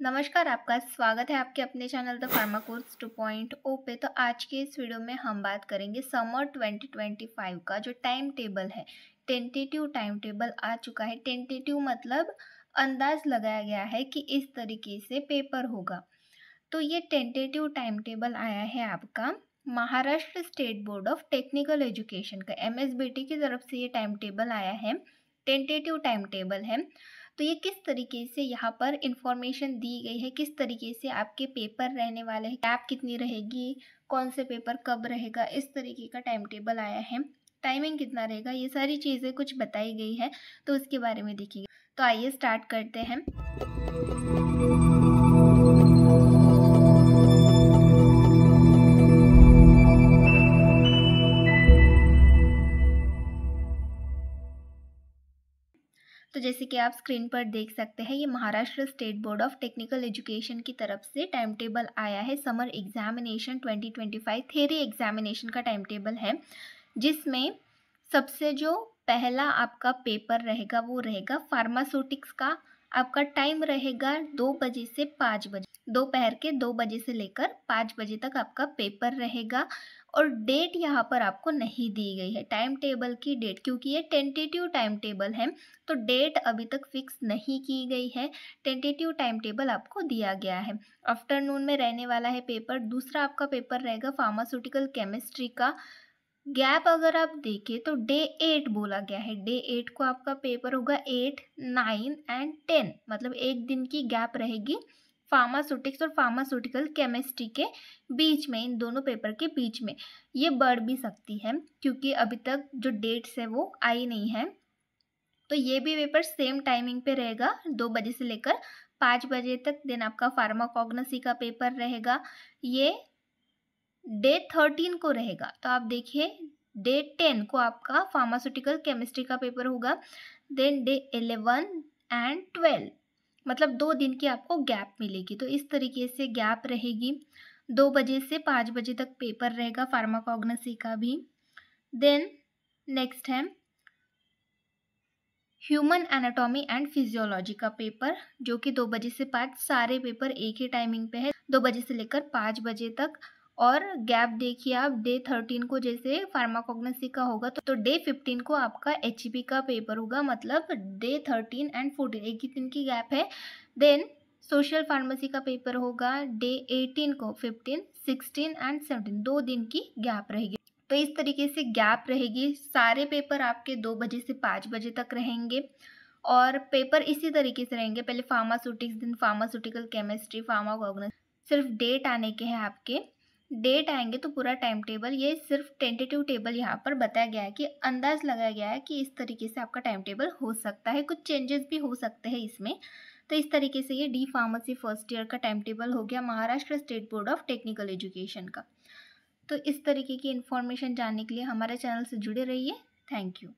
नमस्कार, आपका स्वागत है आपके अपने चैनल द फार्मा कोर्स 2.0 पे। तो आज के इस वीडियो में हम बात करेंगे समर 2025 का जो टाइम टेबल है। टेंटेटिव टाइम टेबल आ चुका है। टेंटेटिव मतलब अंदाज लगाया गया है कि इस तरीके से पेपर होगा। तो ये टेंटेटिव टाइम टेबल आया है आपका Maharashtra state board of technical education का, MSBT की तरफ से ये टाइम टेबल आया है। टेंटेटिव टाइम टेबल है। तो ये किस तरीके से यहाँ पर इंफॉर्मेशन दी गई है, किस तरीके से आपके पेपर रहने वाले हैं, गैप कितनी रहेगी, कौन से पेपर कब रहेगा, इस तरीके का टाइम टेबल आया है। टाइमिंग कितना रहेगा, ये सारी चीज़ें कुछ बताई गई है, तो उसके बारे में देखिए। तो आइए स्टार्ट करते हैं। तो जैसे कि आप स्क्रीन पर देख सकते हैं, ये Maharashtra state board of technical education की तरफ से टाइम टेबल आया है। समर एग्जामिनेशन 2025 थ्योरी एग्जामिनेशन का टाइम टेबल है, जिसमें सबसे जो पहला आपका पेपर रहेगा वो रहेगा फार्मास्यूटिक्स का। आपका टाइम रहेगा 2 बजे से 5 बजे, दोपहर के 2 बजे से लेकर 5 बजे तक आपका पेपर रहेगा। और डेट यहाँ पर आपको नहीं दी गई है, टाइम टेबल की डेट, क्योंकि ये टेंटेटिव टाइम टेबल है, तो डेट अभी तक फिक्स नहीं की गई है। टेंटेटिव टाइम टेबल आपको दिया गया है। आफ्टरनून में रहने वाला है पेपर। दूसरा आपका पेपर रहेगा फार्मास्यूटिकल केमिस्ट्री का। गैप अगर आप देखें तो डे 8 बोला गया है। डे 8 को आपका पेपर होगा 8, 9 एंड 10, मतलब एक दिन की गैप रहेगी फार्मास्यूटिक्स और फार्मास्यूटिकल केमिस्ट्री के बीच में, इन दोनों पेपर के बीच में। ये बढ़ भी सकती है क्योंकि अभी तक जो डेट्स है वो आई नहीं है। तो ये भी पेपर सेम टाइमिंग पे रहेगा, 2 बजे से लेकर 5 बजे तक। दिन आपका फार्माकोग्नोसी का पेपर रहेगा, ये डे 13 को रहेगा। तो आप देखिए, डे 10 को आपका फार्मास्यूटिकल केमिस्ट्री का पेपर होगा। देन डे 11 एंड 12, मतलब 2 दिन की आपको गैप मिलेगी। तो इस तरीके से गैप रहेगी। 2 बजे से 5 बजे तक पेपर रहेगा फार्माकोग्नोसी का भी। देन नेक्स्ट है ह्यूमन एनाटॉमी एंड फिजियोलॉजी का पेपर, जो कि 2 बजे से 5, सारे पेपर एक ही टाइमिंग पे है, 2 बजे से लेकर 5 बजे तक। और गैप देखिए आप, डे 13 को जैसे फार्माकोग्नोसी का होगा तो डे 15 को आपका HEP का पेपर होगा, मतलब डे 13 एंड 14 एक ही दिन की गैप है। देन सोशल फार्मेसी का पेपर होगा डे 18 को, 15, 16 एंड 17, 2 दिन की गैप रहेगी। तो इस तरीके से गैप रहेगी। सारे पेपर आपके 2 बजे से 5 बजे तक रहेंगे और पेपर इसी तरीके से रहेंगे। पहले फार्मास्यूटिक्स, दिन फार्मास्यूटिकल केमिस्ट्री, फार्माकोग्नोसी। सिर्फ डेट आने के हैं आपके, डेट आएंगे तो पूरा टाइम टेबल, ये सिर्फ टेंटेटिव टेबल यहाँ पर बताया गया है कि अंदाज लगाया गया है कि इस तरीके से आपका टाइम टेबल हो सकता है। कुछ चेंजेस भी हो सकते हैं इसमें। तो इस तरीके से ये डी फार्मेसी फर्स्ट ईयर का टाइम टेबल हो गया Maharashtra state board of technical education का। तो इस तरीके की इन्फॉर्मेशन जानने के लिए हमारे चैनल से जुड़े रहिए। Thank you.